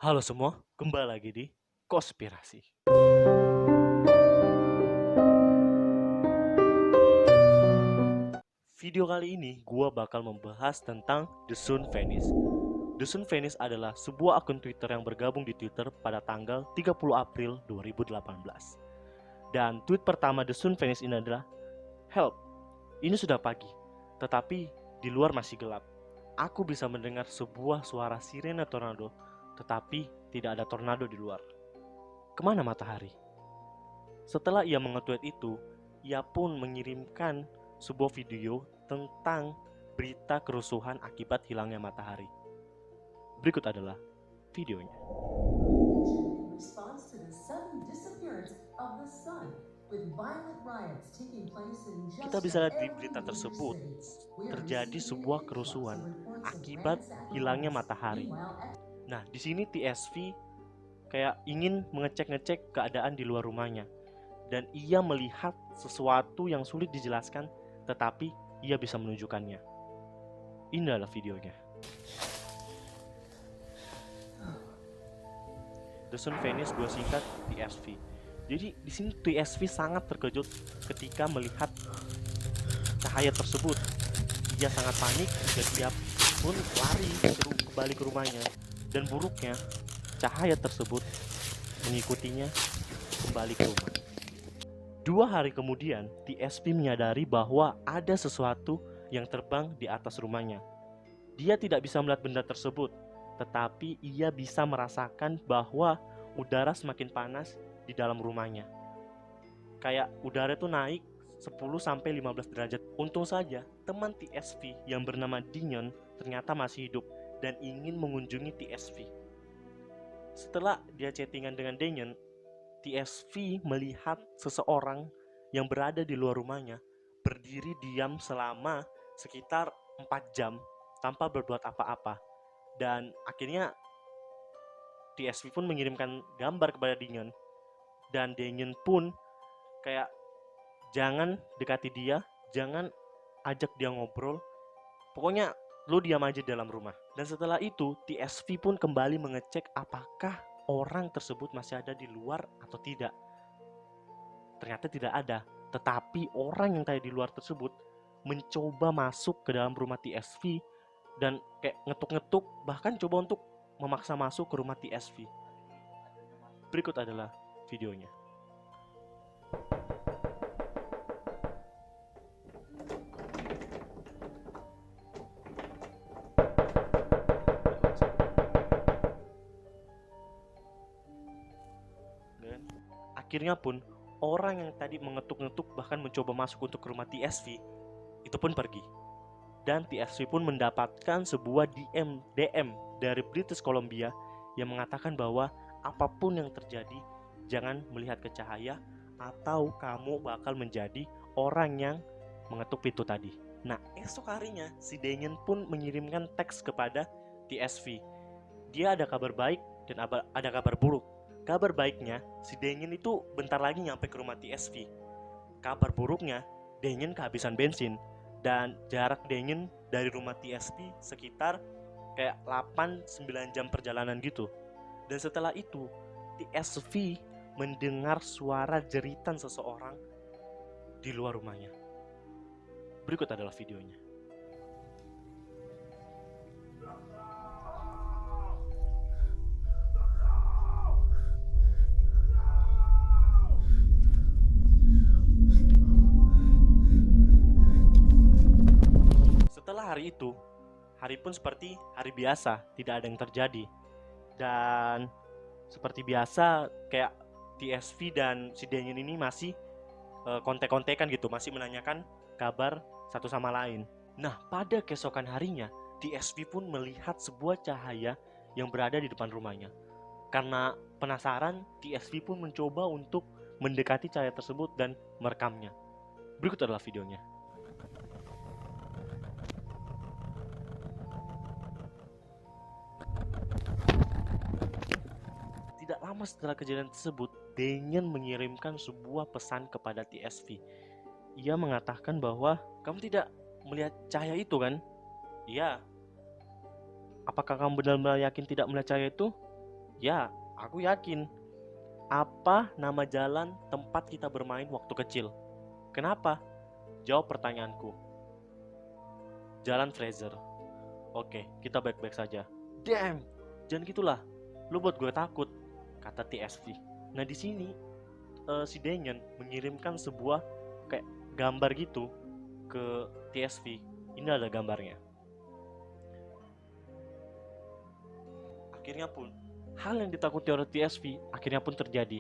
Halo semua, kembali lagi di Konspirasi. Video kali ini gua bakal membahas tentang The Sun Venice. The Sun Venice adalah sebuah akun Twitter yang bergabung di Twitter pada tanggal 30 April 2018. Dan tweet pertama The Sun Venice ini adalah, "Help, ini sudah pagi, tetapi di luar masih gelap. Aku bisa mendengar sebuah suara sirene tornado, tetapi tidak ada tornado di luar. Kemana matahari?" Setelah ia menge-tweet itu, ia pun mengirimkan sebuah video tentang berita kerusuhan akibat hilangnya matahari. Berikut adalah videonya. Kita bisa lihat di berita tersebut terjadi sebuah kerusuhan akibat hilangnya matahari. Nah, di sini TSV kayak ingin mengecek-ngecek keadaan di luar rumahnya, dan ia melihat sesuatu yang sulit dijelaskan, tetapi ia bisa menunjukkannya. Ini adalah videonya. The Sun Venice, gue singkat TSV. Jadi di sini TSV sangat terkejut ketika melihat cahaya tersebut. Ia sangat panik dan ia pun lari kembali ke rumahnya. Dan buruknya, cahaya tersebut mengikutinya kembali ke rumah. 2 hari kemudian, TSP menyadari bahwa ada sesuatu yang terbang di atas rumahnya. Dia tidak bisa melihat benda tersebut, tetapi ia bisa merasakan bahwa udara semakin panas di dalam rumahnya. Kayak udara itu naik 10-15 derajat. Untung saja teman TSV yang bernama Dinyon ternyata masih hidup dan ingin mengunjungi TSV. Setelah dia chattingan dengan Dinyon, TSV melihat seseorang yang berada di luar rumahnya berdiri diam selama sekitar 4 jam tanpa berbuat apa-apa. Dan akhirnya TSV pun mengirimkan gambar kepada Dinyon, dan Dinyon pun kayak, jangan dekati dia, jangan ajak dia ngobrol, pokoknya lu diam aja dalam rumah. Dan setelah itu TSV pun kembali mengecek apakah orang tersebut masih ada di luar atau tidak. Ternyata tidak ada, tetapi orang yang tadi di luar tersebut mencoba masuk ke dalam rumah TSV dan kayak ngetuk-ngetuk, bahkan coba untuk memaksa masuk ke rumah TSV. Berikut adalah videonya. Dan akhirnya pun orang yang tadi mengetuk-ngetuk bahkan mencoba masuk untuk ke rumah TSV itu pun pergi. Dan TSV pun mendapatkan sebuah DM dari British Columbia yang mengatakan bahwa apapun yang terjadi, jangan melihat ke cahaya atau kamu bakal menjadi orang yang mengetuk pintu tadi. Nah, esok harinya si Damien pun mengirimkan teks kepada TSV. Dia ada kabar baik dan ada kabar buruk. Kabar baiknya, si Damien itu bentar lagi nyampe ke rumah TSV. Kabar buruknya, Damien kehabisan bensin dan jarak Damien dari rumah TSV sekitar kayak 8-9 jam perjalanan gitu. Dan setelah itu TSV mendengar suara jeritan seseorang di luar rumahnya. Berikut adalah videonya. Setelah hari itu, hari pun seperti hari biasa, tidak ada yang terjadi. Dan seperti biasa, kayak TSV dan si Daniel ini masih kontek-kontekan gitu, masih menanyakan kabar satu sama lain. Nah, pada keesokan harinya, TSV pun melihat sebuah cahaya yang berada di depan rumahnya. Karena penasaran, TSV pun mencoba untuk mendekati cahaya tersebut dan merekamnya. Berikut adalah videonya. Tidak lama setelah kejadian tersebut, Damien mengirimkan sebuah pesan kepada TSV. Ia mengatakan bahwa, kamu tidak melihat cahaya itu kan? Iya. Apakah kamu benar-benar yakin tidak melihat cahaya itu? Ya, aku yakin. Apa nama jalan tempat kita bermain waktu kecil? Kenapa? Jawab pertanyaanku. Jalan Fraser. Oke, kita baik-baik saja. Damn, jangan gitulah. Lu buat gue takut, kata TSV. Nah di sini si Denyen mengirimkan sebuah kayak gambar gitu ke TSV. Ini ada gambarnya. Akhirnya pun hal yang ditakuti oleh TSV akhirnya pun terjadi.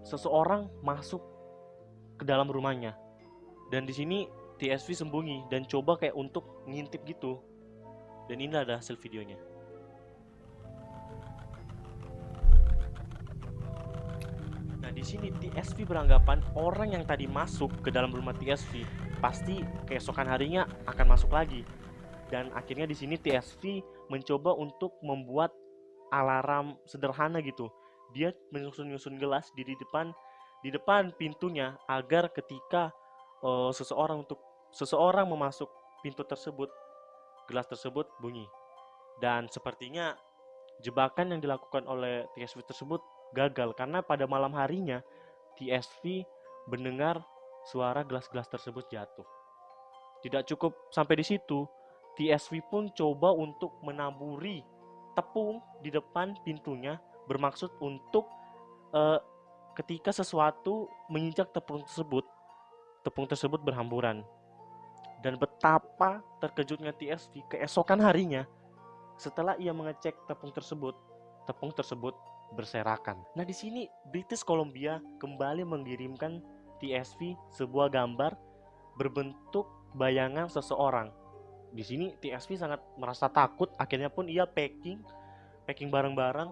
Seseorang masuk ke dalam rumahnya, dan di sini TSV sembunyi dan coba kayak untuk ngintip gitu. Dan ini ada hasil videonya. Nah, di sini TSV beranggapan orang yang tadi masuk ke dalam rumah TSV pasti keesokan harinya akan masuk lagi. Dan akhirnya di sini TSV mencoba untuk membuat alarm sederhana gitu. Dia menyusun gelas di depan pintunya agar ketika seseorang memasuk pintu tersebut, gelas tersebut bunyi. Dan sepertinya jebakan yang dilakukan oleh TSV tersebut gagal karena pada malam harinya TSV mendengar suara gelas-gelas tersebut jatuh. Tidak cukup sampai di situ, TSV pun coba untuk menaburi tepung di depan pintunya bermaksud untuk ketika sesuatu menginjak tepung tersebut berhamburan. Dan betapa terkejutnya TSV keesokan harinya setelah ia mengecek tepung tersebut berserakan. Nah, di sini British Columbia kembali mengirimkan TSV sebuah gambar berbentuk bayangan seseorang. Di sini TSV sangat merasa takut, akhirnya pun ia packing barang-barang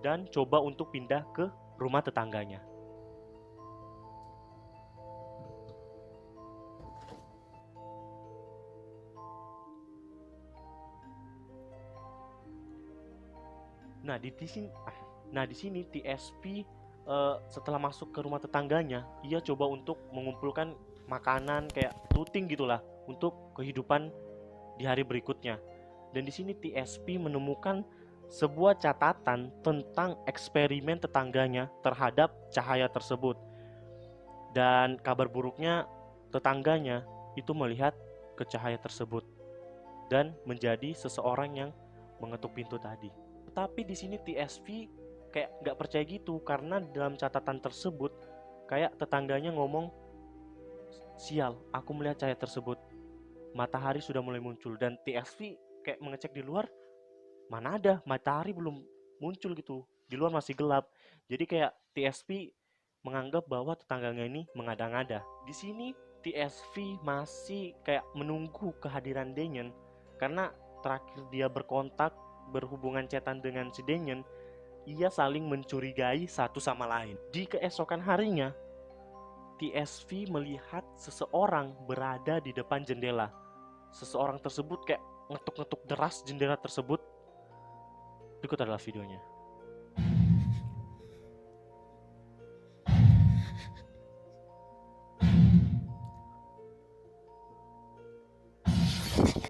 dan coba untuk pindah ke rumah tetangganya. Nah, di sini TSP setelah masuk ke rumah tetangganya, ia coba untuk mengumpulkan makanan kayak tuting gitulah untuk kehidupan di hari berikutnya. Dan di sini TSP menemukan sebuah catatan tentang eksperimen tetangganya terhadap cahaya tersebut. Dan kabar buruknya, tetangganya itu melihat ke cahaya tersebut dan menjadi seseorang yang mengetuk pintu tadi. Tapi di sini TSV kayak nggak percaya gitu karena dalam catatan tersebut kayak tetangganya ngomong, sial, aku melihat cahaya tersebut, matahari sudah mulai muncul. Dan TSV kayak mengecek di luar, mana ada, matahari belum muncul gitu, di luar masih gelap. Jadi kayak TSV menganggap bahwa tetangganya ini mengada-ngada. Di sini TSV masih kayak menunggu kehadiran Denyen karena terakhir dia berhubungan chatan dengan si Denyen, ia saling mencurigai satu sama lain. Di keesokan harinya, TSV melihat seseorang berada di depan jendela. Seseorang tersebut kayak ngetuk-ngetuk deras jendela tersebut. Berikut adalah videonya.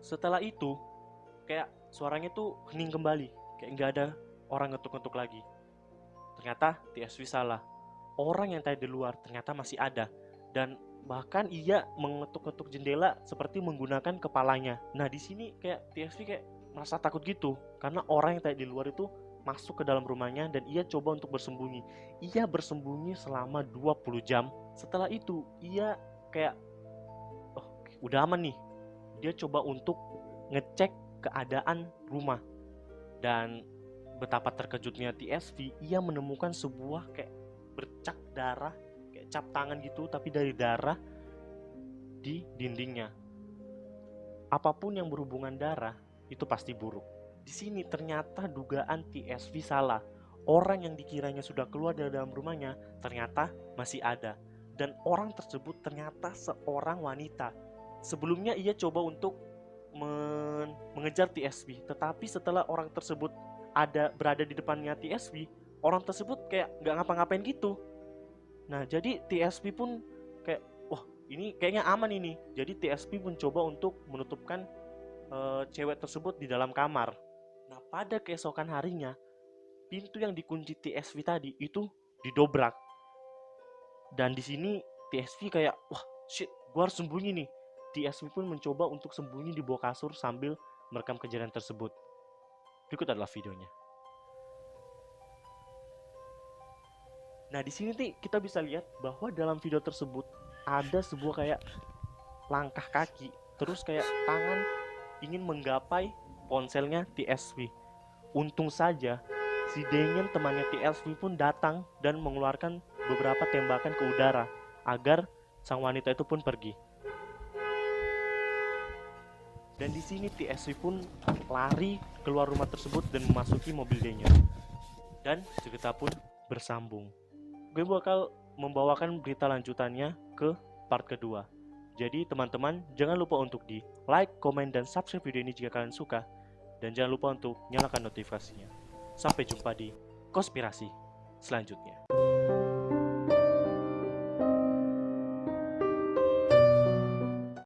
Setelah itu, kayak suaranya tuh hening kembali, kayak nggak ada orang ngetuk-ngetuk lagi. Ternyata TSV salah. Orang yang tadi di luar ternyata masih ada, dan bahkan ia mengetuk-ketuk jendela seperti menggunakan kepalanya. Nah, di sini kayak TSV kayak merasa takut gitu karena orang yang tadi di luar itu masuk ke dalam rumahnya dan ia coba untuk bersembunyi. Ia bersembunyi selama 20 jam. Setelah itu, ia kayak udah aman nih. Dia coba untuk ngecek keadaan rumah. Dan betapa terkejutnya TSV, ia menemukan sebuah kayak bercak darah, kayak cap tangan gitu tapi dari darah di dindingnya. Apapun yang berhubungan darah itu pasti buruk. Di sini ternyata dugaan TSV salah. Orang yang dikiranya sudah keluar dari dalam rumahnya ternyata masih ada. Dan orang tersebut ternyata seorang wanita. Sebelumnya ia coba untuk mengejar TSV, tetapi setelah orang tersebut berada di depannya TSV, orang tersebut kayak nggak ngapa-ngapain gitu. Nah, jadi TSV pun kayak, wah, ini kayaknya aman ini. Jadi TSV pun coba untuk menutupkan cewek tersebut di dalam kamar. Nah, pada keesokan harinya, pintu yang dikunci TSV tadi itu didobrak. Dan di sini TSV kayak, wah shit, gua harus sembunyi nih. TSV pun mencoba untuk sembunyi di bawah kasur sambil merekam kejadian tersebut. Berikut adalah videonya. Nah di sini nih kita bisa lihat bahwa dalam video tersebut ada sebuah kayak langkah kaki, terus kayak tangan ingin menggapai ponselnya TSV. Untung saja si Damien temannya TSV pun datang dan mengeluarkan beberapa tembakan ke udara agar sang wanita itu pun pergi. Dan di sini TSV pun lari keluar rumah tersebut dan memasuki mobil Damien. Dan cerita pun bersambung. Gue bakal membawakan berita lanjutannya ke part kedua. Jadi teman-teman jangan lupa untuk di like, komen, dan subscribe video ini jika kalian suka. Dan jangan lupa untuk nyalakan notifikasinya. Sampai jumpa di konspirasi selanjutnya.